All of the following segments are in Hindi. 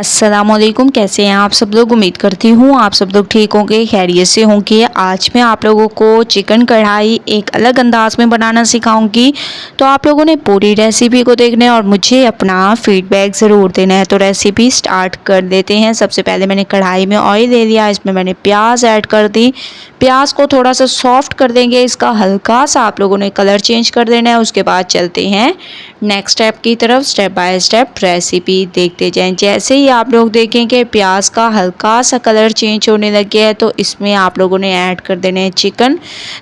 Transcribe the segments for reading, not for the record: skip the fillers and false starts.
अस्सलामुअलैकुम। कैसे हैं आप सब लोग। उम्मीद करती हूँ आप सब लोग ठीक होंगे, खैरियत से होंगे। आज मैं आप लोगों को चिकन कढ़ाई एक अलग अंदाज में बनाना सिखाऊंगी। तो आप लोगों ने पूरी रेसिपी को देखना है और मुझे अपना फीडबैक ज़रूर देना है। तो रेसिपी स्टार्ट कर देते हैं। सबसे पहले मैंने कढ़ाई में ऑयल ले लिया, इसमें मैंने प्याज ऐड कर दी। प्याज को थोड़ा सा सॉफ्ट कर देंगे, इसका हल्का सा आप लोगों ने कलर चेंज कर देना है। उसके बाद चलते हैं नेक्स्ट स्टेप की तरफ। स्टेप बाय स्टेप रेसिपी देखते जाएं। जैसे ही आप लोग देखें कि प्याज का हल्का सा कलर चेंज होने लग गया है तो इसमें आप लोगों ने ऐड कर देने हैं चिकन।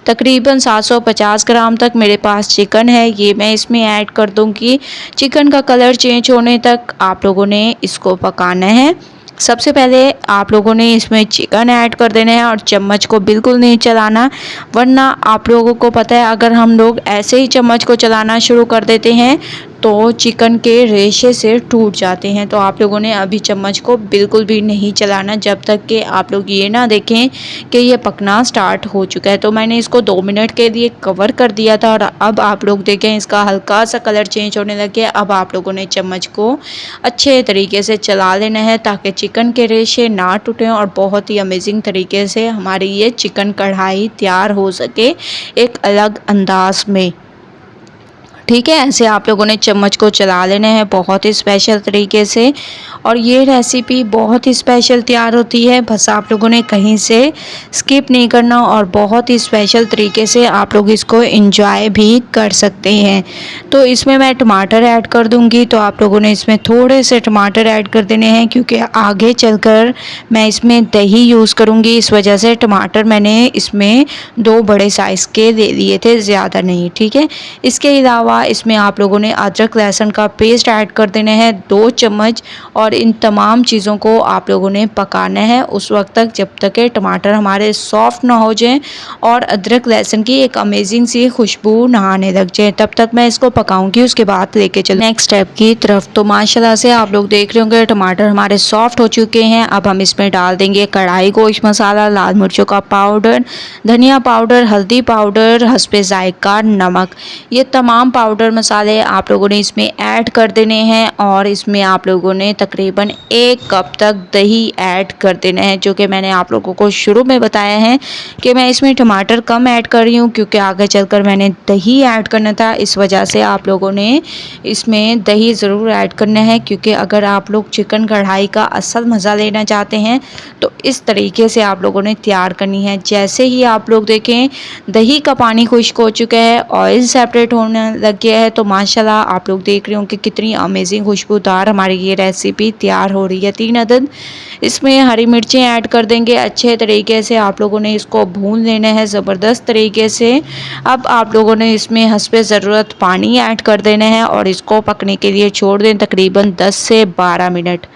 तकरीबन 750 ग्राम तक मेरे पास चिकन है, ये मैं इसमें ऐड कर दूंगी। चिकन का कलर चेंज होने तक आप लोगों ने इसको पकाना है। सबसे पहले आप लोगों ने इसमें चिकन ऐड कर देना है और चम्मच को बिल्कुल नहीं चलाना, वरना आप लोगों को पता है अगर हम लोग ऐसे ही चम्मच को चलाना शुरू कर देते हैं तो चिकन के रेशे से टूट जाते हैं। तो आप लोगों ने अभी चम्मच को बिल्कुल भी नहीं चलाना जब तक कि आप लोग ये ना देखें कि ये पकना स्टार्ट हो चुका है। तो मैंने इसको 2 मिनट के लिए कवर कर दिया था और अब आप लोग देखें इसका हल्का सा कलर चेंज होने लग गया। अब आप लोगों ने चम्मच को अच्छे तरीके से चला लेना है ताकि चिकन के रेशे ना टूटें और बहुत ही अमेजिंग तरीके से हमारी ये चिकन कढ़ाई तैयार हो सके एक अलग अंदाज में। ठीक है, ऐसे आप लोगों ने चम्मच को चला लेना है बहुत ही स्पेशल तरीके से। और ये रेसिपी बहुत ही स्पेशल तैयार होती है, बस आप लोगों ने कहीं से स्किप नहीं करना और बहुत ही स्पेशल तरीके से आप लोग इसको एंजॉय भी कर सकते हैं। तो इसमें मैं टमाटर ऐड कर दूंगी, तो आप लोगों ने इसमें थोड़े से टमाटर ऐड कर देने हैं क्योंकि आगे चलकर मैं इसमें दही यूज़ करूँगी। इस वजह से टमाटर मैंने इसमें 2 बड़े साइज़ के ले लिए थे, ज़्यादा नहीं। ठीक है, इसके अलावा इसमें आप लोगों ने अदरक लहसुन का पेस्ट ऐड कर देना है 2 चम्मच और इन तमाम चीज़ों को आप लोगों ने पकाना है उस वक्त तक जब तक कि टमाटर हमारे सॉफ्ट ना हो जाएं और अदरक लहसुन की एक अमेजिंग सी खुशबू ना आने लग जाए। तब तक मैं इसको पकाऊंगी, उसके बाद लेके चल नेक्स्ट स्टेप की तरफ। तो माशाल्लाह से आप लोग देख रहे होंगे टमाटर हमारे सॉफ्ट हो चुके हैं। अब हम इसमें डाल देंगे कढ़ाई गोश्त मसाला, लाल मिर्चों का पाउडर, धनिया पाउडर, हल्दी पाउडर, हस्बे जायका नमक। ये तमाम पाउडर मसाले आप लोगों ने इसमें ऐड कर देने हैं और इसमें आप लोगों ने तकरीबन 1 कप तक दही ऐड कर देना है, जो कि मैंने आप लोगों को शुरू में बताया है कि मैं इसमें टमाटर कम ऐड कर रही हूँ क्योंकि आगे चलकर मैंने दही ऐड करना था। इस वजह से आप लोगों ने इसमें दही ज़रूर ऐड करना है क्योंकि अगर आप लोग चिकन कढ़ाई का असल मज़ा लेना चाहते हैं तो इस तरीके से आप लोगों ने तैयार करनी है। जैसे ही आप लोग देखें दही का पानी खुश्क हो चुका है, ऑयल सेपरेट होने लग गया है, तो माशाल्लाह आप लोग देख रहे होंगे कितनी अमेजिंग खुशबूदार हमारी ये रेसिपी तैयार हो रही है। 3 अदद इसमें हरी मिर्चें ऐड कर देंगे। अच्छे तरीके से आप लोगों ने इसको भून लेना है ज़बरदस्त तरीके से। अब आप लोगों ने इसमें हस्बे ज़रूरत पानी ऐड कर देना है और इसको पकने के लिए छोड़ दें तकरीबन 10 से 12 मिनट।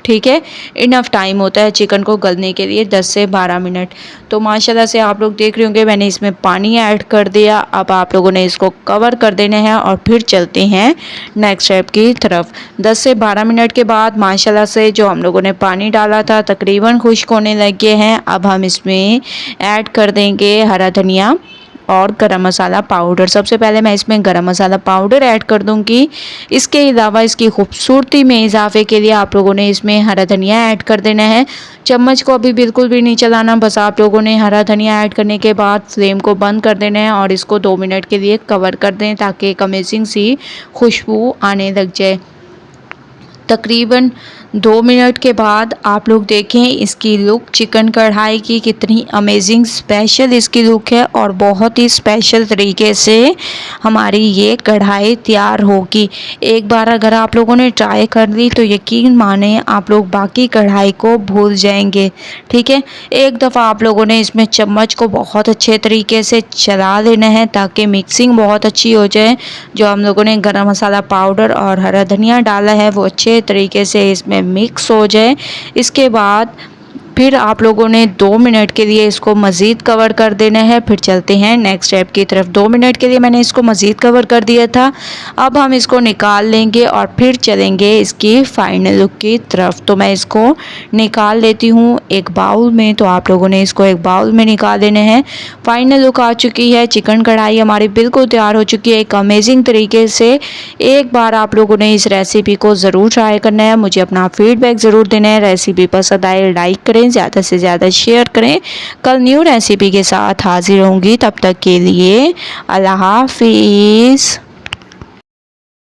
ठीक है, इनफ टाइम होता है चिकन को गलने के लिए 10 से 12 मिनट। तो माशाल्लाह से आप लोग देख रहे होंगे मैंने इसमें पानी ऐड कर दिया। अब आप लोगों ने इसको कवर कर देना है और फिर चलते हैं नेक्स्ट स्टेप की तरफ। 10 से 12 मिनट के बाद माशाल्लाह से जो हम लोगों ने पानी डाला था तकरीबन खुश्क होने लग गए हैं। अब हम इसमें ऐड कर देंगे हरा धनिया और गरम मसाला पाउडर। सबसे पहले मैं इसमें गरम मसाला पाउडर ऐड कर दूंगी। इसके अलावा इसकी खूबसूरती में इजाफे के लिए आप लोगों ने इसमें हरा धनिया ऐड कर देना है। चम्मच को अभी बिल्कुल भी नहीं चलाना, बस आप लोगों ने हरा धनिया ऐड करने के बाद फ्लेम को बंद कर देना है और इसको 2 मिनट के लिए कवर कर दें ताकि एक अमेजिंग सी खुशबू आने लग जाए। तकरीबन 2 मिनट के बाद आप लोग देखें इसकी लुक चिकन कढ़ाई की कितनी अमेजिंग स्पेशल इसकी लुक है और बहुत ही स्पेशल तरीके से हमारी ये कढ़ाई तैयार होगी। एक बार अगर आप लोगों ने ट्राई कर ली तो यकीन माने आप लोग बाकी कढ़ाई को भूल जाएंगे। ठीक है, एक दफ़ा आप लोगों ने इसमें चम्मच को बहुत अच्छे तरीके से चला लेना है ताकि मिक्सिंग बहुत अच्छी हो जाए। जो हम लोगों ने गरम मसाला पाउडर और हरा धनिया डाला है वो अच्छे तरीके से इसमें मिक्स हो जाए। इसके बाद फिर आप लोगों ने 2 मिनट के लिए इसको मज़ीद कवर कर देना है। फिर चलते हैं नेक्स्ट स्टेप की तरफ। 2 मिनट के लिए मैंने इसको मज़ीद कवर कर दिया था। अब हम इसको निकाल लेंगे और फिर चलेंगे इसकी फाइनल लुक की तरफ। तो मैं इसको निकाल लेती हूँ एक बाउल में। तो आप लोगों ने इसको एक बाउल में निकाल देने हैं। फाइनल लुक आ चुकी है। चिकन कढ़ाई हमारी बिल्कुल तैयार हो चुकी है एक अमेजिंग तरीके से। एक बार आप लोगों ने इस रेसिपी को ज़रूर ट्राई करना है। मुझे अपना फीडबैक ज़रूर देना है। रेसिपी पसंद आए लाइक करें, ज़्यादा से ज़्यादा शेयर करें। कल न्यू रेसिपी के साथ हाजिर होंगी, तब तक के लिए अल्लाह हाफिज़।